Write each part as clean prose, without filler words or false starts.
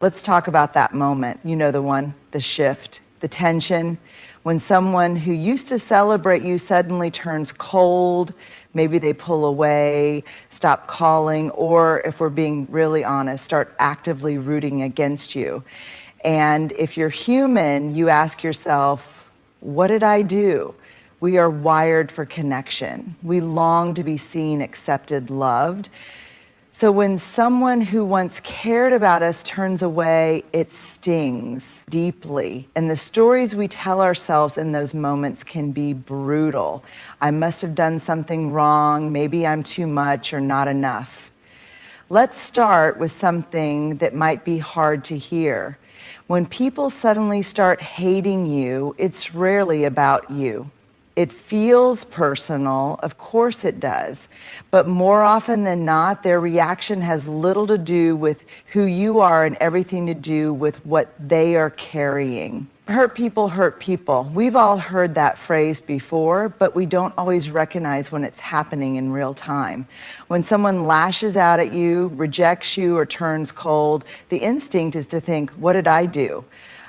Let's talk about that moment. You know the one, the shift, the tension. When someone who used to celebrate you suddenly turns cold, maybe they pull away, stop calling, or if we're being really honest, start actively rooting against you. And if you're human, you ask yourself, what did I do? We are wired for connection. We long to be seen, accepted, loved. So when someone who once cared about us turns away, it stings deeply. And the stories we tell ourselves in those moments can be brutal. I must have done something wrong. Maybe I'm too much or not enough. Let's start with something that might be hard to hear. When people suddenly start hating you, it's rarely about you. It feels personal, of course it does, but more often than not, their reaction has little to do with who you are and everything to do with what they are carrying. Hurt people hurt people. We've all heard that phrase before, but we don't always recognize when it's happening in real time. When someone lashes out at you, rejects you, or turns cold, the instinct is to think, what did I do?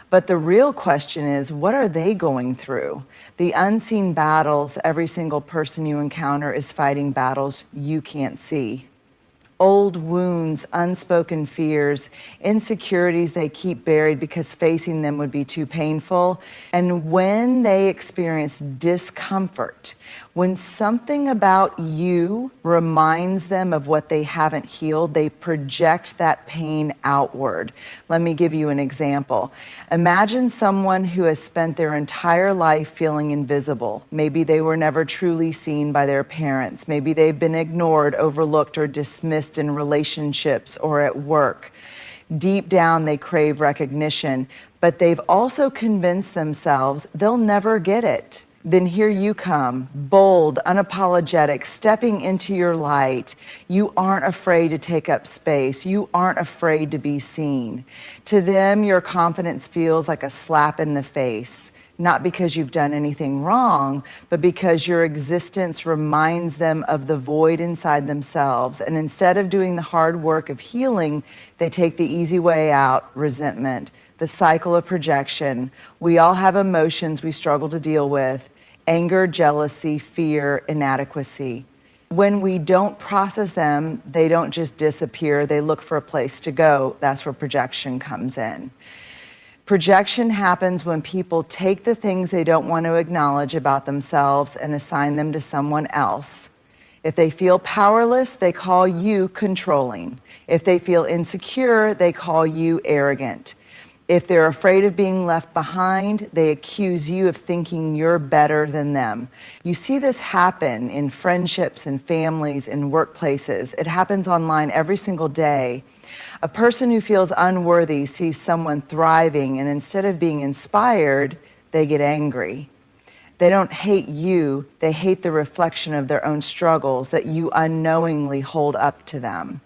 But the real question is, what are they going through? The unseen battles, every single person you encounter is fighting battles you can't see. Old wounds, unspoken fears, insecurities they keep buried because facing them would be too painful. And when they experience discomfort, when something about you reminds them of what they haven't healed, they project that pain outward. Let me give you an example. Imagine someone who has spent their entire life feeling invisible. Maybe they were never truly seen by their parents. Maybe they've been ignored, overlooked, or dismissed in relationships or at work. Deep down, they crave recognition, but they've also convinced themselves they'll never get it. Then here you come, bold, unapologetic, stepping into your light. You aren't afraid to take up space. You aren't afraid to be seen. To them, your confidence feels like a slap in the face, not because you've done anything wrong, but because your existence reminds them of the void inside themselves. And instead of doing the hard work of healing, they take the easy way out, resentment. The cycle of projection. We all have emotions we struggle to deal with: anger, jealousy, fear, inadequacy. When we don't process them, they don't just disappear, they look for a place to go. That's where projection comes in. Projection happens when people take the things they don't want to acknowledge about themselves and assign them to someone else. If they feel powerless, they call you controlling. If they feel insecure, they call you arrogant. If they're afraid of being left behind, they accuse you of thinking you're better than them. You see this happen in friendships and families and workplaces. It happens online every single day. A person who feels unworthy sees someone thriving, and instead of being inspired, they get angry. They don't hate you, they hate the reflection of their own struggles that you unknowingly hold up to them.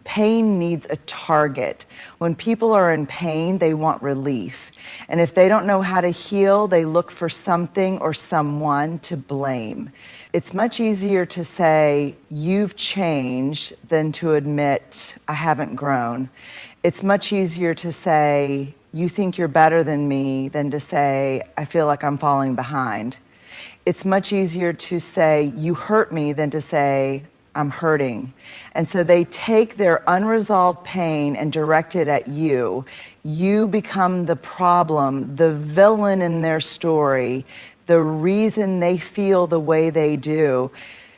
Pain needs a target. When people are in pain, they want relief. And if they don't know how to heal, they look for something or someone to blame. It's much easier to say, you've changed, than to admit, I haven't grown. It's much easier to say, you think you're better than me, than to say, I feel like I'm falling behind. It's much easier to say, you hurt me, than to say, I'm hurting. And so they take their unresolved pain and direct it at you. You become the problem, the villain in their story, the reason they feel the way they do.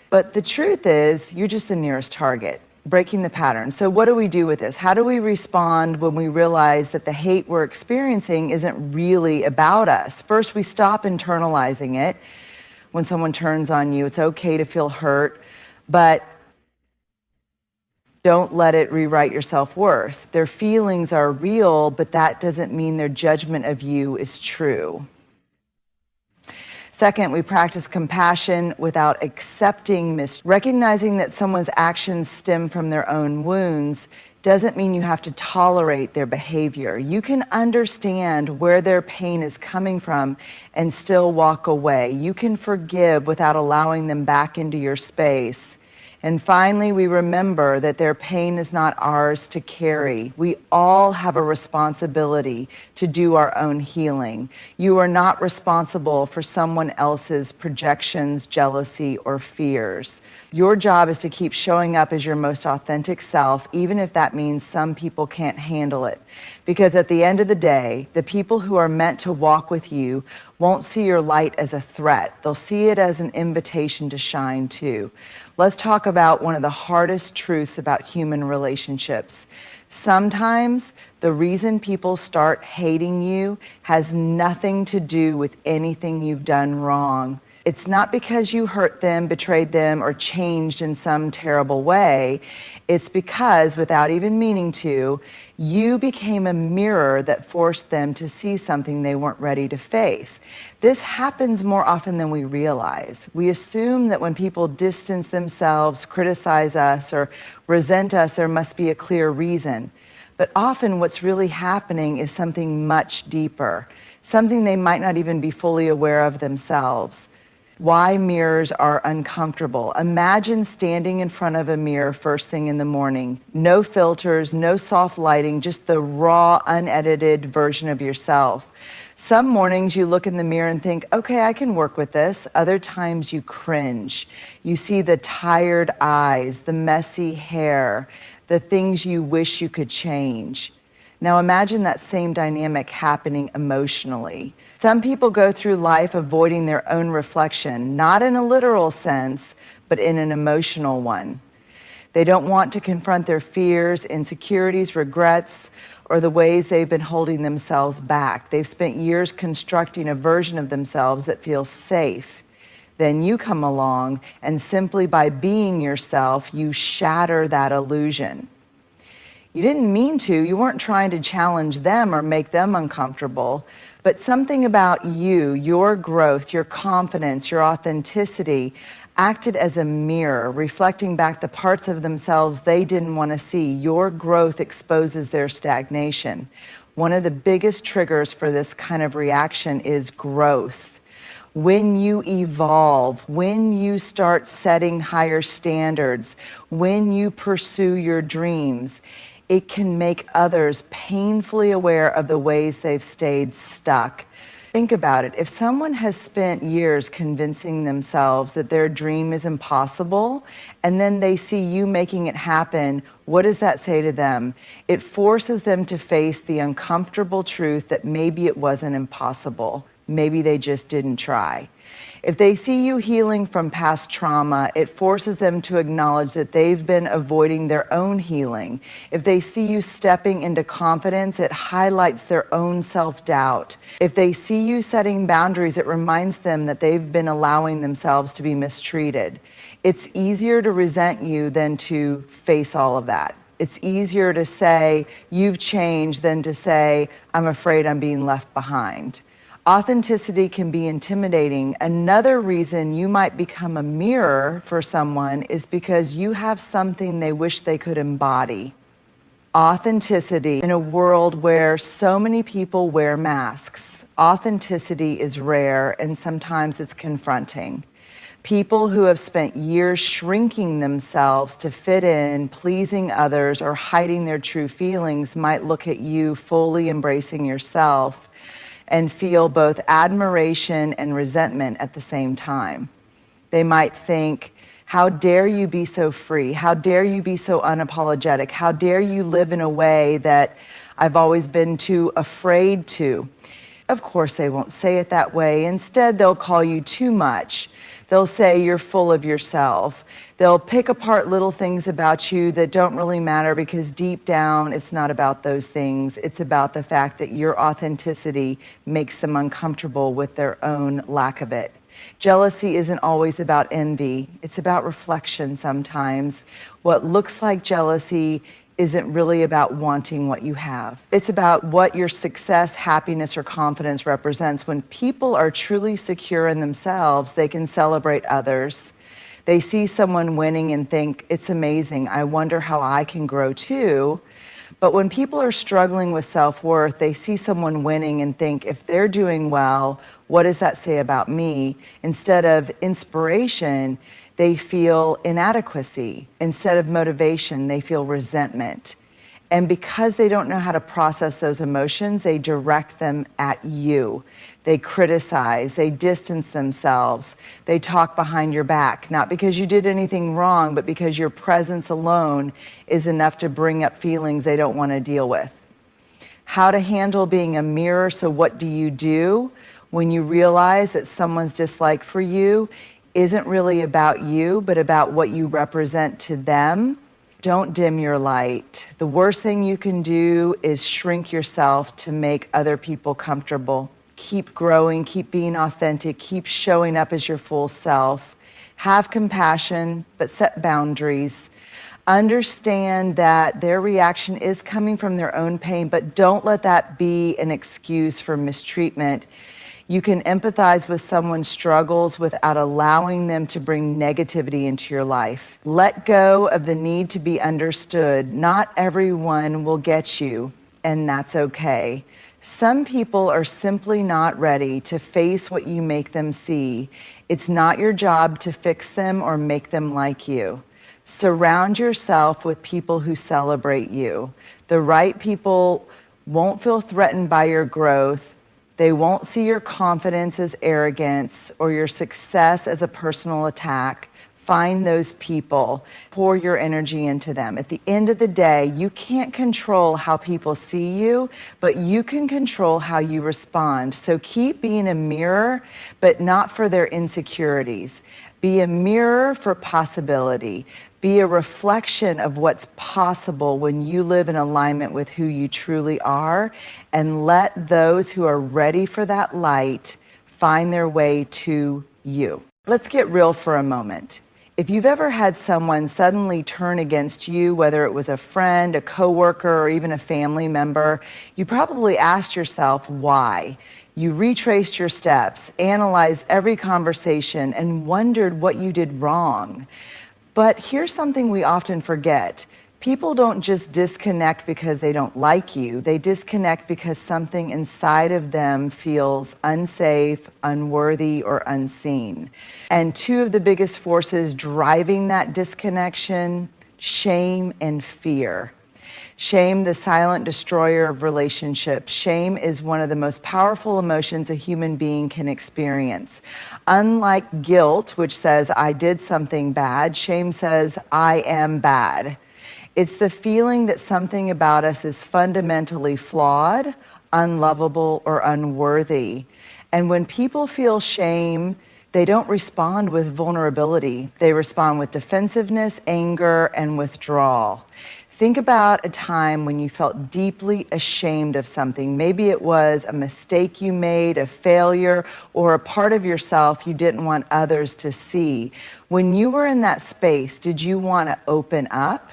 But the truth is, you're just the nearest target, breaking the pattern. So what do we do with this? How do we respond when we realize that the hate we're experiencing isn't really about us? First, we stop internalizing it. When someone turns on you, it's okay to feel hurt, but don't let it rewrite your self-worth. Their feelings are real, but that doesn't mean their judgment of you is true. Second, we practice compassion without accepting recognizing that someone's actions stem from their own wounds doesn't mean you have to tolerate their behavior. You can understand where their pain is coming from and still walk away. You can forgive without allowing them back into your space. And finally, we remember that their pain is not ours to carry. We all have a responsibility to do our own healing. You are not responsible for someone else's projections, jealousy, or fears. Your job is to keep showing up as your most authentic self, even if that means some people can't handle it. Because at the end of the day, the people who are meant to walk with you won't see your light as a threat. They'll see it as an invitation to shine too. Let's talk about one of the hardest truths about human relationships. Sometimes the reason people start hating you has nothing to do with anything you've done wrong. It's not because you hurt them, betrayed them, or changed in some terrible way. It's because, without even meaning to, you became a mirror that forced them to see something they weren't ready to face. This happens more often than we realize. We assume that when people distance themselves, criticize us, or resent us, there must be a clear reason. But often what's really happening is something much deeper, something they might not even be fully aware of themselves. Why mirrors are uncomfortable. Imagine standing in front of a mirror first thing in the morning. No filters, no soft lighting, just the raw, unedited version of yourself. Some mornings you look in the mirror and think, okay, I can work with this. Other times you cringe. You see the tired eyes, the messy hair, the things you wish you could change. Now imagine that same dynamic happening emotionally. Some people go through life avoiding their own reflection, not in a literal sense, but in an emotional one. They don't want to confront their fears, insecurities, regrets, or the ways they've been holding themselves back. They've spent years constructing a version of themselves that feels safe. Then you come along, and simply by being yourself, you shatter that illusion. You didn't mean to. You weren't trying to challenge them or make them uncomfortable. But something about you, your growth, your confidence, your authenticity, acted as a mirror, reflecting back the parts of themselves they didn't want to see. Your growth exposes their stagnation. One of the biggest triggers for this kind of reaction is growth. When you evolve, when you start setting higher standards, when you pursue your dreams, it can make others painfully aware of the ways they've stayed stuck. Think about it. If someone has spent years convincing themselves that their dream is impossible, and then they see you making it happen, what does that say to them? It forces them to face the uncomfortable truth that maybe it wasn't impossible. Maybe they just didn't try. If they see you healing from past trauma, it forces them to acknowledge that they've been avoiding their own healing. If they see you stepping into confidence, it highlights their own self-doubt. If they see you setting boundaries, it reminds them that they've been allowing themselves to be mistreated. It's easier to resent you than to face all of that. It's easier to say, you've changed, than to say, I'm afraid I'm being left behind. Authenticity can be intimidating. Another reason you might become a mirror for someone is because you have something they wish they could embody. Authenticity in a world where so many people wear masks. Authenticity is rare, and sometimes it's confronting. People who have spent years shrinking themselves to fit in, pleasing others, or hiding their true feelings might look at you fully embracing yourself and feel both admiration and resentment at the same time. They might think, how dare you be so free? How dare you be so unapologetic? How dare you live in a way that I've always been too afraid to? Of course, they won't say it that way. Instead, they'll call you too much. They'll say you're full of yourself. They'll pick apart little things about you that don't really matter, because deep down, it's not about those things. It's about the fact that your authenticity makes them uncomfortable with their own lack of it. Jealousy isn't always about envy. It's about reflection sometimes. What looks like jealousy isn't really about wanting what you have. It's about what your success, happiness, or confidence represents. When people are truly secure in themselves, they can celebrate others. They see someone winning and think, it's amazing, I wonder how I can grow too. But when people are struggling with self-worth, they see someone winning and think, if they're doing well, what does that say about me? Instead of inspiration, They feel inadequacy. Instead of motivation, they feel resentment. And because they don't know how to process those emotions, they direct them at you. They criticize, they distance themselves, they talk behind your back, not because you did anything wrong, but because your presence alone is enough to bring up feelings they don't want to deal with. How to handle being a mirror. So what do you do when you realize that someone's dislike for you isn't really about you, but about what you represent to them? Don't dim your light. The worst thing you can do is shrink yourself to make other people comfortable. Keep growing, keep being authentic, keep showing up as your full self. Have compassion, but set boundaries. Understand that their reaction is coming from their own pain, but don't let that be an excuse for mistreatment. You can empathize with someone's struggles without allowing them to bring negativity into your life. Let go of the need to be understood. Not everyone will get you, and that's okay. Some people are simply not ready to face what you make them see. It's not your job to fix them or make them like you. Surround yourself with people who celebrate you. The right people won't feel threatened by your growth. They won't see your confidence as arrogance or your success as a personal attack. Find those people, pour your energy into them. At the end of the day, you can't control how people see you, but you can control how you respond. So keep being a mirror, but not for their insecurities. Be a mirror for possibility. Be a reflection of what's possible when you live in alignment with who you truly are, and let those who are ready for that light find their way to you. Let's get real for a moment. If you've ever had someone suddenly turn against you, whether it was a friend, a coworker, or even a family member, you probably asked yourself why. You retraced your steps, analyzed every conversation, and wondered what you did wrong. But here's something we often forget. People don't just disconnect because they don't like you. They disconnect because something inside of them feels unsafe, unworthy, or unseen. And two of the biggest forces driving that disconnection: shame and fear. Shame, the silent destroyer of relationships. Shame is one of the most powerful emotions a human being can experience. Unlike guilt, which says, I did something bad, shame says, I am bad. It's the feeling that something about us is fundamentally flawed, unlovable, or unworthy. And when people feel shame, they don't respond with vulnerability. They respond with defensiveness, anger, and withdrawal. Think about a time when you felt deeply ashamed of something. Maybe it was a mistake you made, a failure, or a part of yourself you didn't want others to see. When you were in that space, did you want to open up?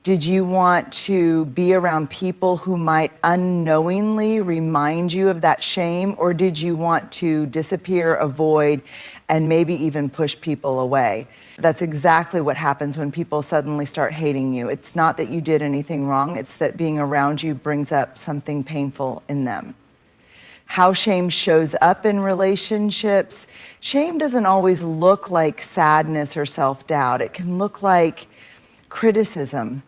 Did you want to be around people who might unknowingly remind you of that shame? Or did you want to disappear, avoid, and maybe even push people away? That's exactly what happens when people suddenly start hating you. It's not that you did anything wrong, it's that being around you brings up something painful in them. How shame shows up in relationships. Shame doesn't always look like sadness or self-doubt. It can look like criticism,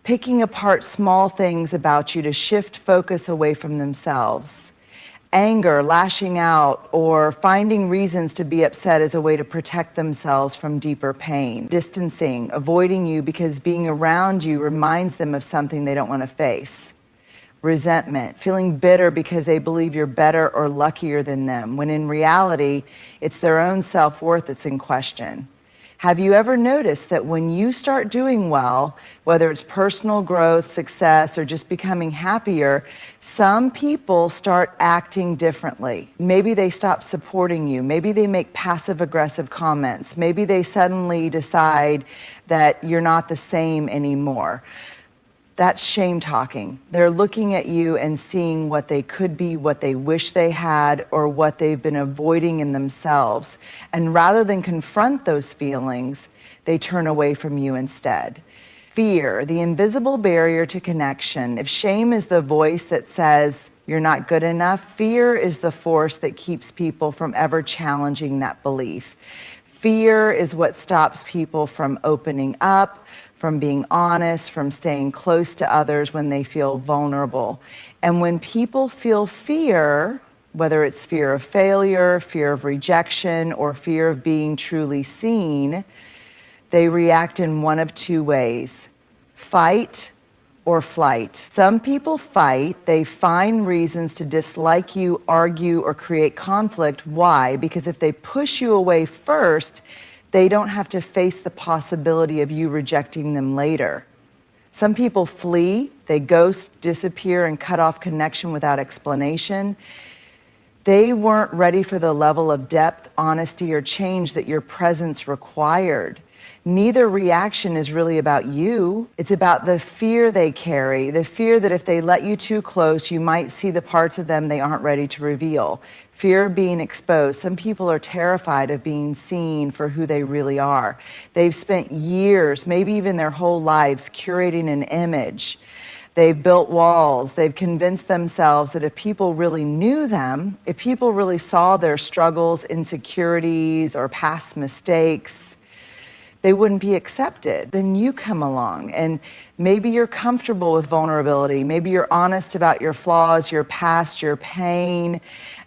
picking apart small things about you to shift focus away from themselves. Anger, lashing out, or finding reasons to be upset as a way to protect themselves from deeper pain. Distancing, avoiding you because being around you reminds them of something they don't want to face. Resentment, feeling bitter because they believe you're better or luckier than them, when in reality, it's their own self-worth that's in question. Have you ever noticed that when you start doing well, whether it's personal growth, success, or just becoming happier, some people start acting differently? Maybe they stop supporting you. Maybe they make passive-aggressive comments. Maybe they suddenly decide that you're not the same anymore. That's shame talking. They're looking at you and seeing what they could be, what they wish they had, or what they've been avoiding in themselves. And rather than confront those feelings, they turn away from you instead. Fear, the invisible barrier to connection. If shame is the voice that says you're not good enough, fear is the force that keeps people from ever challenging that belief. Fear is what stops people from opening up, from being honest, from staying close to others when they feel vulnerable. And when people feel fear, whether it's fear of failure, fear of rejection, or fear of being truly seen, they react in one of two ways: fight or flight. Some people fight. They find reasons to dislike you, argue, or create conflict. Why? Because if they push you away first, they don't have to face the possibility of you rejecting them later. Some people flee. They ghost, disappear, and cut off connection without explanation. They weren't ready for the level of depth, honesty, or change that your presence required. Neither reaction is really about you. It's about the fear they carry, the fear that if they let you too close, you might see the parts of them they aren't ready to reveal. Fear of being exposed. Some people are terrified of being seen for who they really are. They've spent years, maybe even their whole lives, curating an image. They've built walls. They've convinced themselves that if people really knew them, if people really saw their struggles, insecurities, or past mistakes, they wouldn't be accepted. Then you come along and maybe you're comfortable with vulnerability. Maybe you're honest about your flaws, your past, your pain.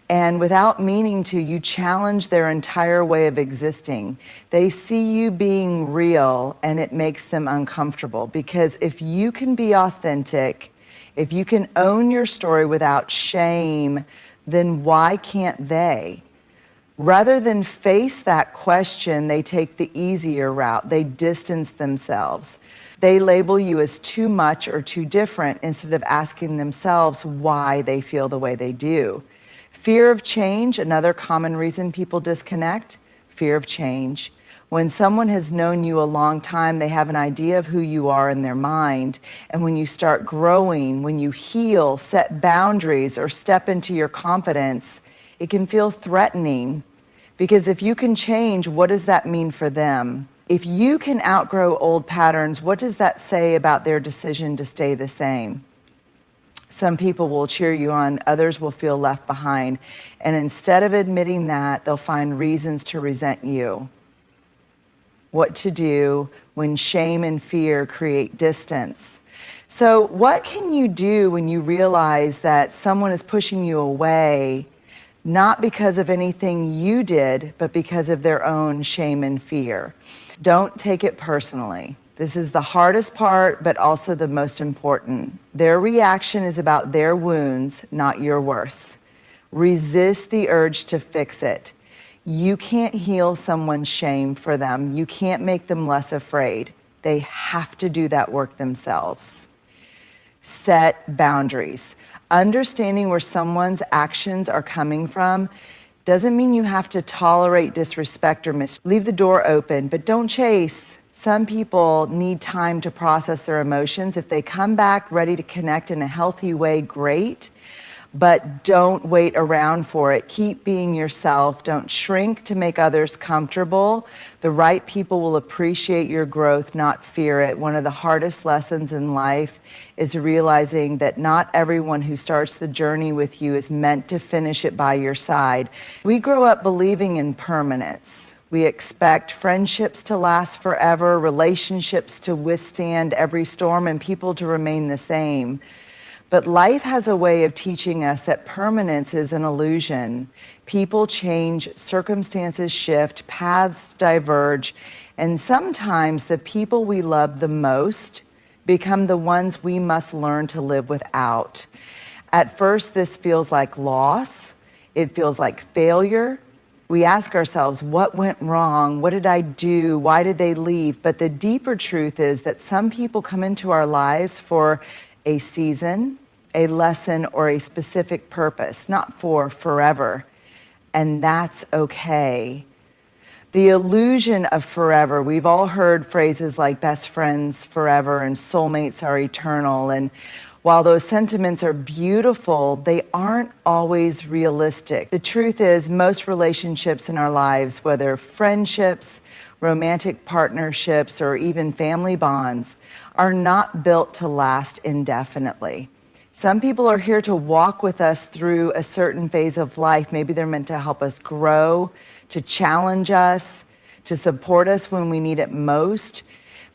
And without meaning to, you challenge their entire way of existing. They see you being real and it makes them uncomfortable, because if you can be authentic, if you can own your story without shame, then why can't they? Rather than face that question, they take the easier route. They distance themselves. They label you as too much or too different instead of asking themselves why they feel the way they do. Fear of change, another common reason people disconnect. Fear of change. When someone has known you a long time, they have an idea of who you are in their mind. And when you start growing, when you heal, set boundaries, or step into your confidence, it can feel threatening. Because if you can change, what does that mean for them? If you can outgrow old patterns, what does that say about their decision to stay the same? Some people will cheer you on, others will feel left behind. And instead of admitting that, they'll find reasons to resent you. What to do when shame and fear create distance? So what can you do when you realize that someone is pushing you away, not because of anything you did, but because of their own shame and fear? Don't take it personally. This is the hardest part, but also the most important. Their reaction is about their wounds, not your worth. Resist the urge to fix it. You can't heal someone's shame for them. You can't make them less afraid. They have to do that work themselves. Set boundaries. Understanding where someone's actions are coming from doesn't mean you have to tolerate disrespect or leave the door open, but don't chase. Some people need time to process their emotions. If they come back ready to connect in a healthy way, great, but don't wait around for it. Keep being yourself. Don't shrink to make others comfortable. The right people will appreciate your growth, not fear it. One of the hardest lessons in life is realizing that not everyone who starts the journey with you is meant to finish it by your side. We grow up believing in permanence. We expect friendships to last forever, relationships to withstand every storm, and people to remain the same. But life has a way of teaching us that permanence is an illusion. People change, circumstances shift, paths diverge, and sometimes the people we love the most become the ones we must learn to live without. At first, this feels like loss. It feels like failure. We ask ourselves, what went wrong? What did I do? Why did they leave? But the deeper truth is that some people come into our lives for a season, a lesson, or a specific purpose, not for forever. And that's okay. The illusion of forever, we've all heard phrases like best friends forever and soulmates are eternal. And while those sentiments are beautiful, they aren't always realistic. The truth is, most relationships in our lives, whether friendships, romantic partnerships, or even family bonds, are not built to last indefinitely. Some people are here to walk with us through a certain phase of life. Maybe they're meant to help us grow, to challenge us, to support us when we need it most.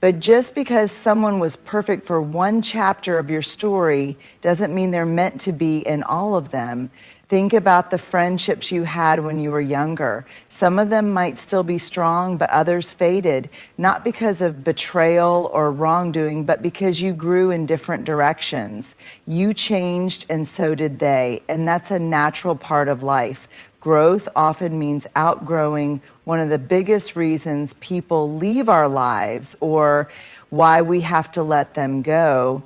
But just because someone was perfect for one chapter of your story doesn't mean they're meant to be in all of them. Think about the friendships you had when you were younger. Some of them might still be strong, but others faded, not because of betrayal or wrongdoing, but because you grew in different directions. You changed and so did they, and that's a natural part of life. Growth often means outgrowing one of the biggest reasons people leave our lives, or why we have to let them go,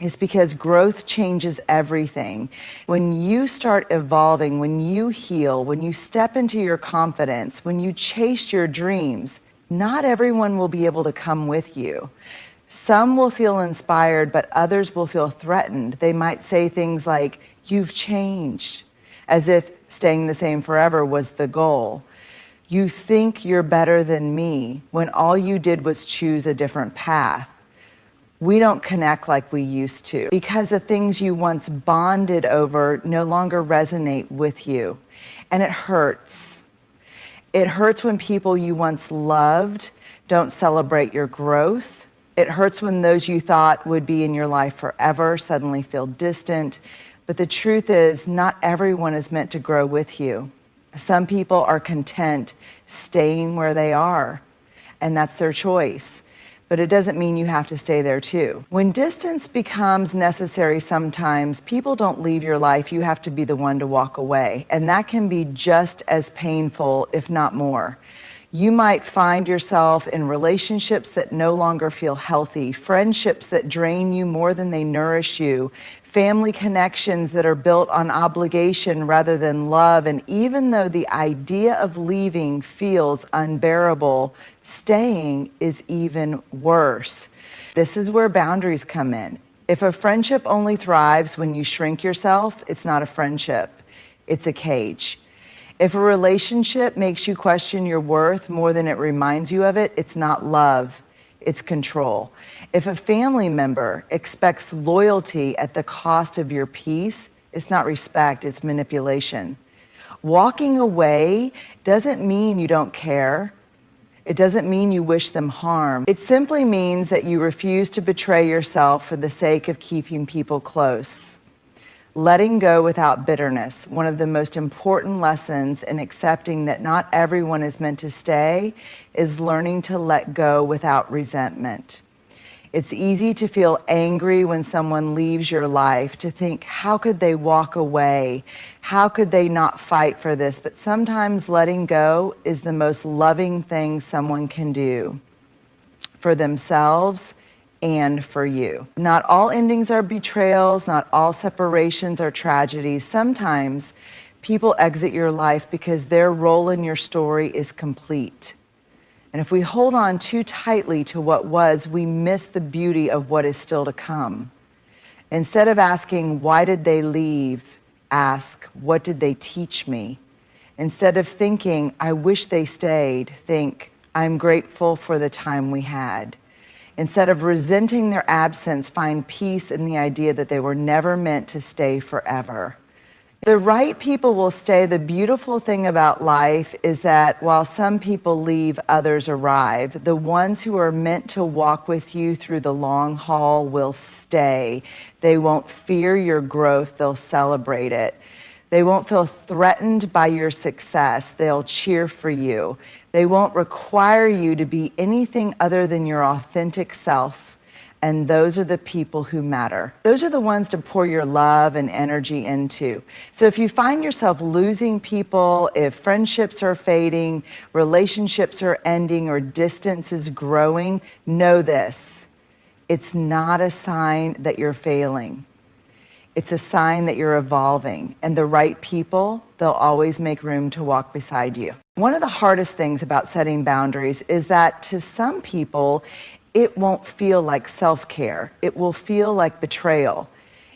is because growth changes everything. When you start evolving, when you heal, when you step into your confidence, when you chase your dreams, not everyone will be able to come with you. Some will feel inspired, but others will feel threatened. They might say things like, "You've changed," as if staying the same forever was the goal. "You think you're better than me," when all you did was choose a different path. We don't connect like we used to because the things you once bonded over no longer resonate with you. And it hurts. It hurts when people you once loved don't celebrate your growth. It hurts when those you thought would be in your life forever suddenly feel distant. But the truth is, not everyone is meant to grow with you. Some people are content staying where they are, and that's their choice. But it doesn't mean you have to stay there too. When distance becomes necessary sometimes, people don't leave your life, you have to be the one to walk away. And that can be just as painful, if not more. You might find yourself in relationships that no longer feel healthy, friendships that drain you more than they nourish you, family connections that are built on obligation rather than love. And even though the idea of leaving feels unbearable, staying is even worse. This is where boundaries come in. If a friendship only thrives when you shrink yourself, it's not a friendship, it's a cage. If a relationship makes you question your worth more than it reminds you of it, it's not love, it's control. If a family member expects loyalty at the cost of your peace, it's not respect, it's manipulation. Walking away doesn't mean you don't care. It doesn't mean you wish them harm. It simply means that you refuse to betray yourself for the sake of keeping people close. Letting go without bitterness, one of the most important lessons in accepting that not everyone is meant to stay, is learning to let go without resentment. It's easy to feel angry when someone leaves your life, to think, how could they walk away? How could they not fight for this? But sometimes letting go is the most loving thing someone can do for themselves and for you. Not all endings are betrayals, not all separations are tragedies. Sometimes people exit your life because their role in your story is complete. And if we hold on too tightly to what was, we miss the beauty of what is still to come. Instead of asking, why did they leave? Ask, what did they teach me? Instead of thinking, I wish they stayed, think, I'm grateful for the time we had. Instead of resenting their absence, find peace in the idea that they were never meant to stay forever. The right people will stay. The beautiful thing about life is that while some people leave, others arrive. The ones who are meant to walk with you through the long haul will stay. They won't fear your growth, they'll celebrate it. They won't feel threatened by your success, they'll cheer for you. They won't require you to be anything other than your authentic self. And those are the people who matter. Those are the ones to pour your love and energy into. So if you find yourself losing people, if friendships are fading, relationships are ending, or distance is growing, know this. It's not a sign that you're failing. It's a sign that you're evolving, and the right people, they'll always make room to walk beside you. One of the hardest things about setting boundaries is that to some people, it won't feel like self-care. It will feel like betrayal.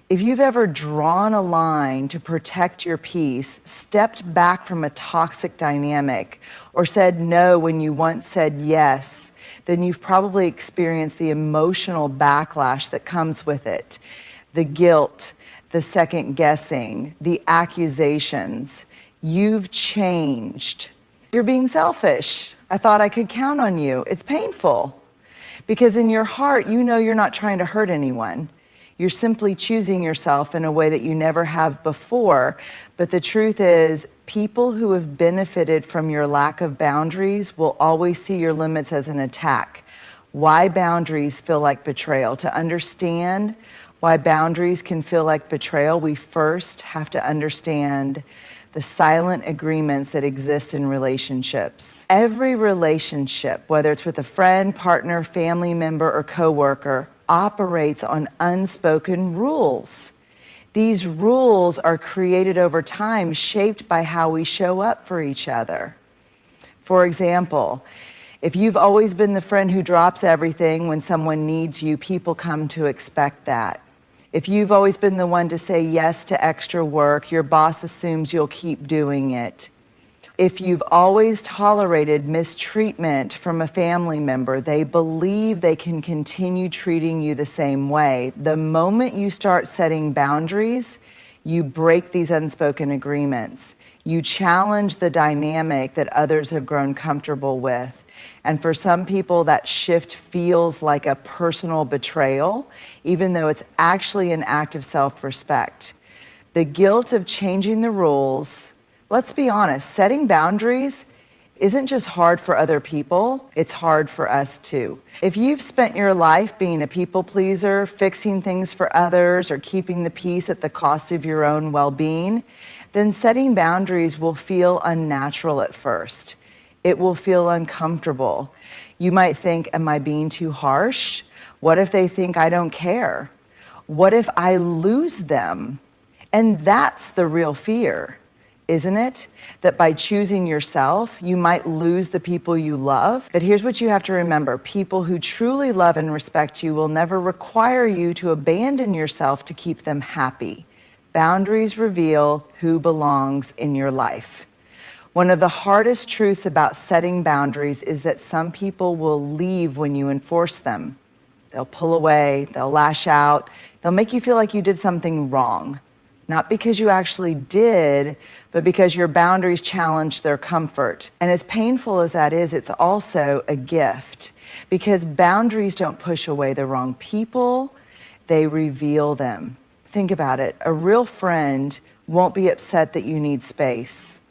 If you've ever drawn a line to protect your peace, stepped back from a toxic dynamic, or said no when you once said yes, then you've probably experienced the emotional backlash that comes with it. The guilt, the second guessing, the accusations. You've changed. You're being selfish. I thought I could count on you. It's painful because in your heart, you know you're not trying to hurt anyone. You're simply choosing yourself in a way that you never have before. But the truth is, people who have benefited from your lack of boundaries will always see your limits as an attack. Why boundaries feel like betrayal. To understand why boundaries can feel like betrayal, we first have to understand the silent agreements that exist in relationships. Every relationship, whether it's with a friend, partner, family member, or coworker, operates on unspoken rules. These rules are created over time, shaped by how we show up for each other. For example, if you've always been the friend who drops everything when someone needs you, people come to expect that. If you've always been the one to say yes to extra work, your boss assumes you'll keep doing it. If you've always tolerated mistreatment from a family member, they believe they can continue treating you the same way. The moment you start setting boundaries, you break these unspoken agreements. You challenge the dynamic that others have grown comfortable with. And for some people, that shift feels like a personal betrayal, even though it's actually an act of self-respect. The guilt of changing the rules, let's be honest, setting boundaries isn't just hard for other people, it's hard for us too. If you've spent your life being a people pleaser, fixing things for others, or keeping the peace at the cost of your own well-being, then setting boundaries will feel unnatural at first. It will feel uncomfortable. You might think, am I being too harsh? What if they think I don't care? What if I lose them? And that's the real fear, isn't it? That by choosing yourself, you might lose the people you love. But here's what you have to remember. People who truly love and respect you will never require you to abandon yourself to keep them happy. Boundaries reveal who belongs in your life. One of the hardest truths about setting boundaries is that some people will leave when you enforce them. They'll pull away, they'll lash out, they'll make you feel like you did something wrong. Not because you actually did, but because your boundaries challenged their comfort. And as painful as that is, it's also a gift. Because boundaries don't push away the wrong people, they reveal them. Think about it. A real friend won't be upset that you need space.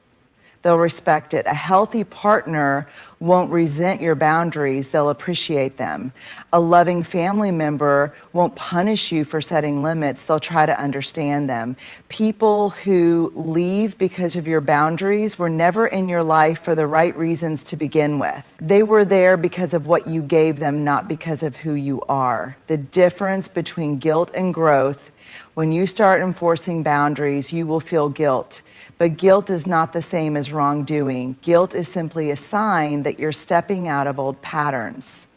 They'll respect it. A healthy partner won't resent your boundaries, they'll appreciate them. A loving family member won't punish you for setting limits, they'll try to understand them. People who leave because of your boundaries were never in your life for the right reasons to begin with. They were there because of what you gave them, not because of who you are. The difference between guilt and growth: when you start enforcing boundaries, you will feel guilt. But guilt is not the same as wrongdoing. Guilt is simply a sign that you're stepping out of old patterns.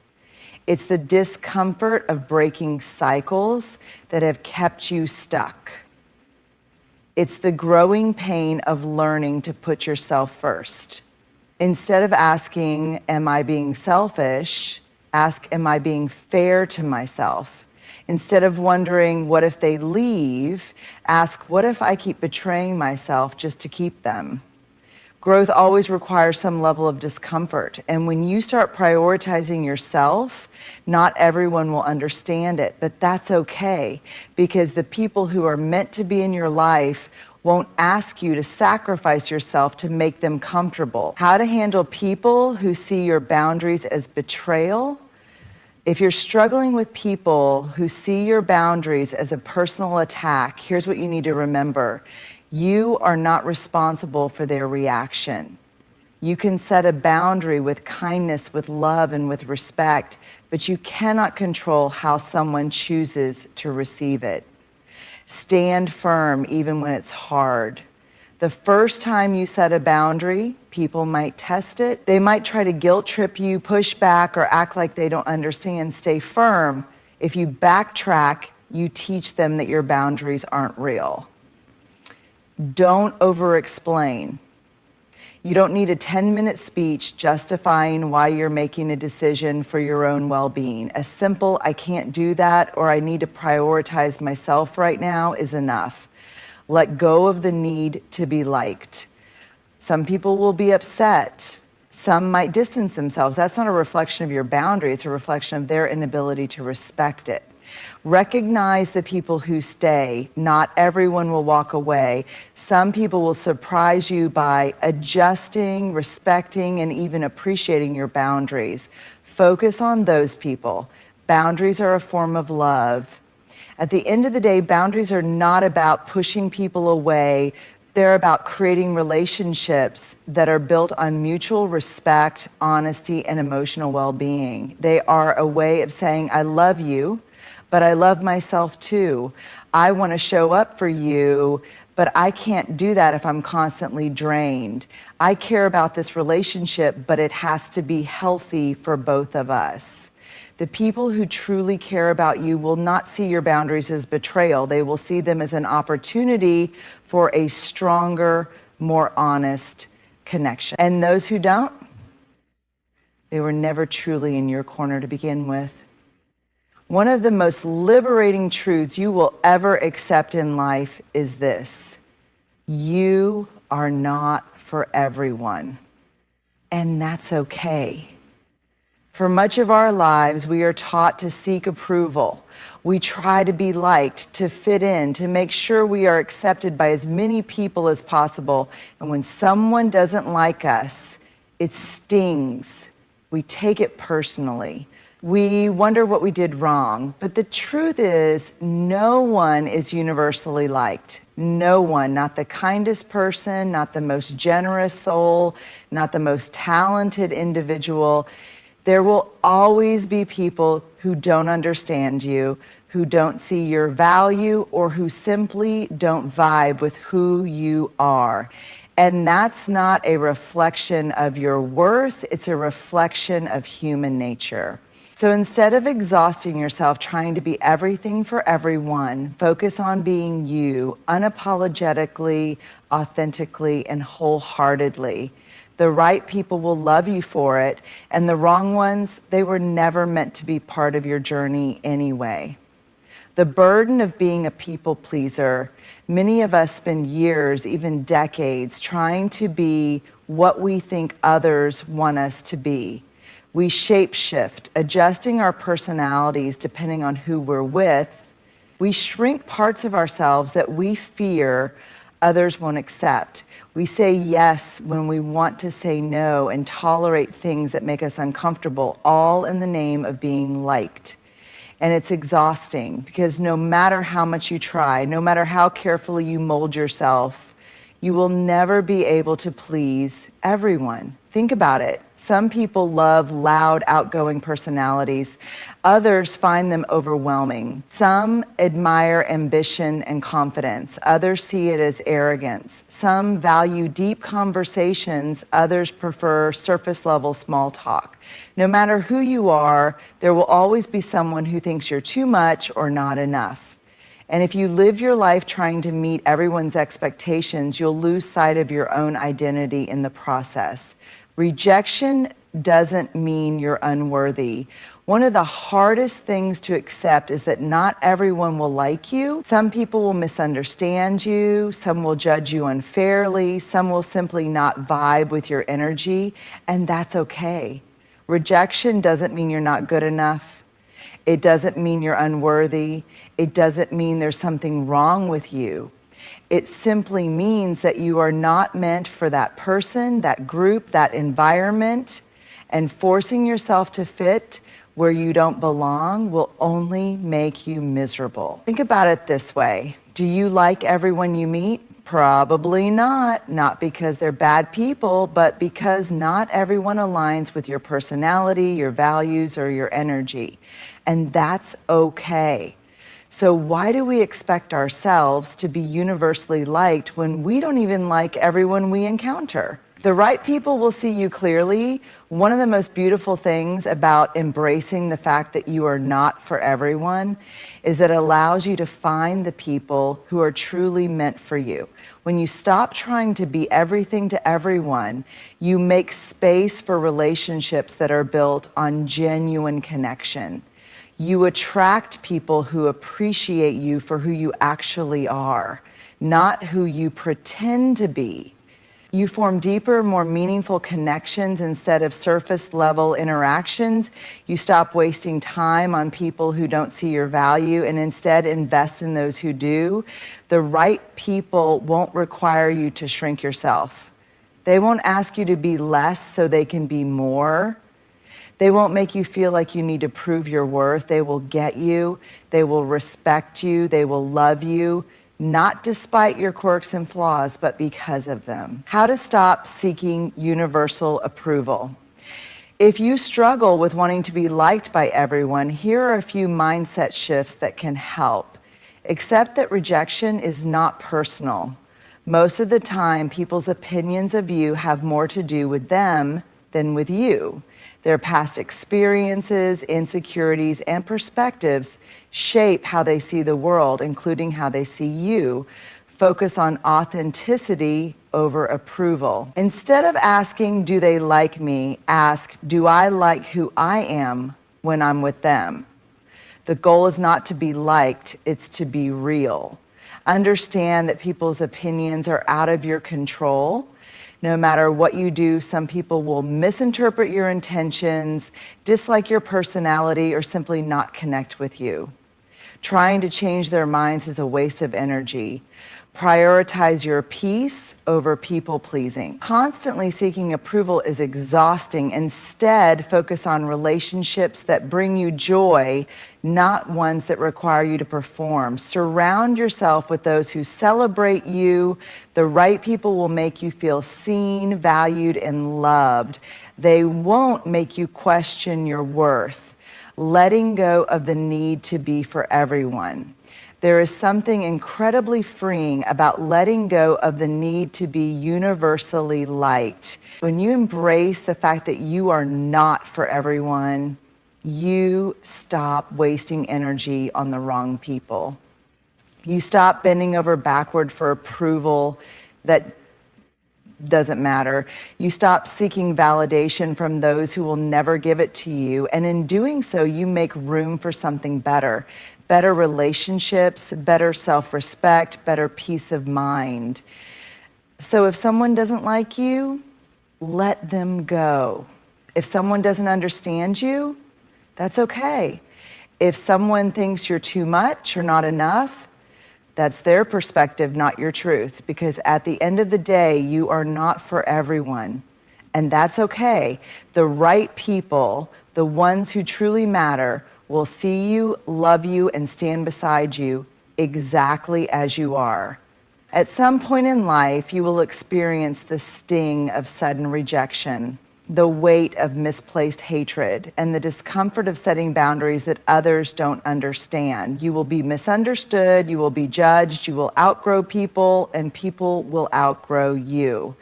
It's the discomfort of breaking cycles that have kept you stuck. It's the growing pain of learning to put yourself first. Instead of asking, am I being selfish? Ask, am I being fair to myself? Instead of wondering, what if they leave? Ask, what if I keep betraying myself just to keep them? Growth always requires some level of discomfort. And when you start prioritizing yourself, not everyone will understand it, but that's okay, because the people who are meant to be in your life won't ask you to sacrifice yourself to make them comfortable. How to handle people who see your boundaries as betrayal? If you're struggling with people who see your boundaries as a personal attack, here's what you need to remember. You are not responsible for their reaction. You can set a boundary with kindness, with love, and with respect, but you cannot control how someone chooses to receive it. Stand firm even when it's hard. The first time you set a boundary, people might test it. They might try to guilt trip you, push back, or act like they don't understand. Stay firm. If you backtrack, you teach them that your boundaries aren't real. Don't over-explain. You don't need a 10-minute speech justifying why you're making a decision for your own well-being. A simple, I can't do that, or I need to prioritize myself right now is enough. Let go of the need to be liked. Some people will be upset. Some might distance themselves. That's not a reflection of your boundary, it's a reflection of their inability to respect it. Recognize the people who stay. Not everyone will walk away. Some people will surprise you by adjusting, respecting, and even appreciating your boundaries. Focus on those people. Boundaries are a form of love. At the end of the day, boundaries are not about pushing people away. They're about creating relationships that are built on mutual respect, honesty, and emotional well-being. They are a way of saying, I love you, but I love myself too. I want to show up for you, but I can't do that if I'm constantly drained. I care about this relationship, but it has to be healthy for both of us. The people who truly care about you will not see your boundaries as betrayal. They will see them as an opportunity for a stronger, more honest connection. And those who don't, they were never truly in your corner to begin with. One of the most liberating truths you will ever accept in life is this: you are not for everyone, and that's okay. For much of our lives, we are taught to seek approval. We try to be liked, to fit in, to make sure we are accepted by as many people as possible. And when someone doesn't like us, it stings. We take it personally. We wonder what we did wrong. But the truth is, no one is universally liked. No one, not the kindest person, not the most generous soul, not the most talented individual. There will always be people who don't understand you, who don't see your value, or who simply don't vibe with who you are. And that's not a reflection of your worth, it's a reflection of human nature. So instead of exhausting yourself trying to be everything for everyone, focus on being you, unapologetically, authentically, and wholeheartedly. The right people will love you for it, and the wrong ones, they were never meant to be part of your journey anyway. The burden of being a people pleaser, many of us spend years, even decades, trying to be what we think others want us to be. We shape-shift, adjusting our personalities depending on who we're with. We shrink parts of ourselves that we fear others won't accept. We say yes when we want to say no and tolerate things that make us uncomfortable, all in the name of being liked. And it's exhausting because no matter how much you try, no matter how carefully you mold yourself, you will never be able to please everyone. Think about it. Some people love loud, outgoing personalities. Others find them overwhelming. Some admire ambition and confidence. Others see it as arrogance. Some value deep conversations. Others prefer surface-level small talk. No matter who you are, there will always be someone who thinks you're too much or not enough. And if you live your life trying to meet everyone's expectations, you'll lose sight of your own identity in the process. Rejection doesn't mean you're unworthy. One of the hardest things to accept is that not everyone will like you. Some people will misunderstand you. Some will judge you unfairly. Some will simply not vibe with your energy, and that's okay. Rejection doesn't mean you're not good enough. It doesn't mean you're unworthy. It doesn't mean there's something wrong with you. It simply means that you are not meant for that person, that group, that environment, and forcing yourself to fit where you don't belong will only make you miserable. Think about it this way. Do you like everyone you meet? Probably not. Not because they're bad people, but because not everyone aligns with your personality, your values, or your energy. And that's okay. So why do we expect ourselves to be universally liked when we don't even like everyone we encounter? The right people will see you clearly. One of the most beautiful things about embracing the fact that you are not for everyone is that it allows you to find the people who are truly meant for you. When you stop trying to be everything to everyone, you make space for relationships that are built on genuine connection. You attract people who appreciate you for who you actually are, not who you pretend to be. You form deeper, more meaningful connections instead of surface level interactions. You stop wasting time on people who don't see your value and instead invest in those who do. The right people won't require you to shrink yourself. They won't ask you to be less so they can be more. They won't make you feel like you need to prove your worth. They will get you. They will respect you. They will love you. Not despite your quirks and flaws, but because of them. How to stop seeking universal approval. If you struggle with wanting to be liked by everyone, here are a few mindset shifts that can help. Accept that rejection is not personal. Most of the time, people's opinions of you have more to do with them than with you. Their past experiences, insecurities, and perspectives shape how they see the world, including how they see you. Focus on authenticity over approval. Instead of asking, do they like me? Ask, do I like who I am when I'm with them? The goal is not to be liked, it's to be real. Understand that people's opinions are out of your control. No matter what you do, some people will misinterpret your intentions, dislike your personality, or simply not connect with you. Trying to change their minds is a waste of energy. Prioritize your peace over people-pleasing. Constantly seeking approval is exhausting. Instead, focus on relationships that bring you joy, not ones that require you to perform. Surround yourself with those who celebrate you. The right people will make you feel seen, valued, and loved. They won't make you question your worth. Letting go of the need to be for everyone. There is something incredibly freeing about letting go of the need to be universally liked. When you embrace the fact that you are not for everyone, you stop wasting energy on the wrong people. You stop bending over backward for approval that doesn't matter. You stop seeking validation from those who will never give it to you. And in doing so, you make room for something better. Better relationships, better self-respect, better peace of mind. So if someone doesn't like you, let them go. If someone doesn't understand you, that's okay. If someone thinks you're too much or not enough, that's their perspective, not your truth. Because at the end of the day, you are not for everyone. And that's okay. The right people, the ones who truly matter, will see you, love you, and stand beside you exactly as you are. At some point in life, you will experience the sting of sudden rejection, the weight of misplaced hatred, and the discomfort of setting boundaries that others don't understand. You will be misunderstood, you will be judged, you will outgrow people, and people will outgrow you.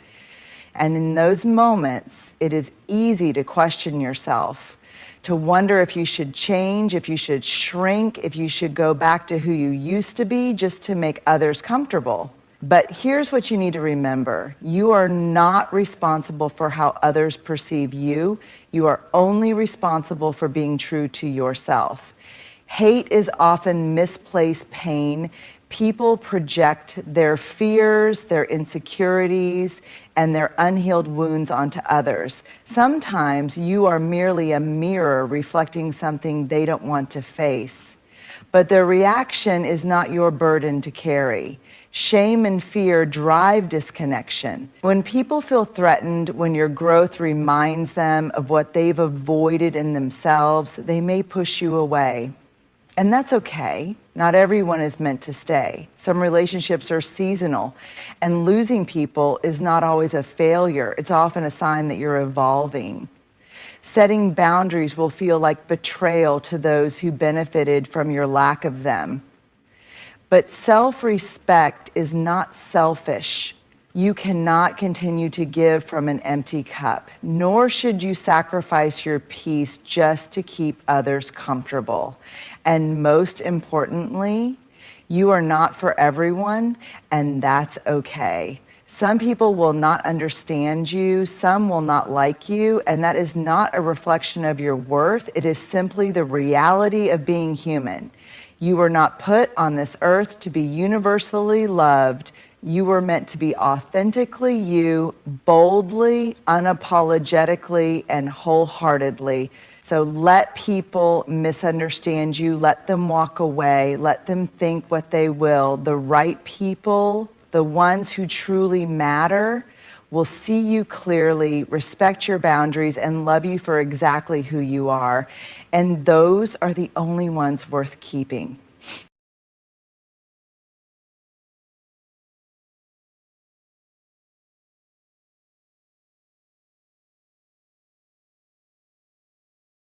And in those moments, it is easy to question yourself, to wonder if you should change, if you should shrink, if you should go back to who you used to be just to make others comfortable. But here's what you need to remember. You are not responsible for how others perceive you. You are only responsible for being true to yourself. Hate is often misplaced pain. People project their fears, their insecurities, and their unhealed wounds onto others. Sometimes you are merely a mirror reflecting something they don't want to face. But their reaction is not your burden to carry. Shame and fear drive disconnection. When people feel threatened, when your growth reminds them of what they've avoided in themselves, they may push you away. And that's okay. Not everyone is meant to stay. Some relationships are seasonal, and losing people is not always a failure. It's often a sign that you're evolving. Setting boundaries will feel like betrayal to those who benefited from your lack of them. But self-respect is not selfish. You cannot continue to give from an empty cup, nor should you sacrifice your peace just to keep others comfortable. And most importantly, you are not for everyone, and that's okay. Some people will not understand you, some will not like you, and that is not a reflection of your worth. It is simply the reality of being human. You were not put on this earth to be universally loved. You were meant to be authentically you, boldly, unapologetically, and wholeheartedly. So let people misunderstand you, let them walk away, let them think what they will. The right people, the ones who truly matter, will see you clearly, respect your boundaries, and love you for exactly who you are. And those are the only ones worth keeping.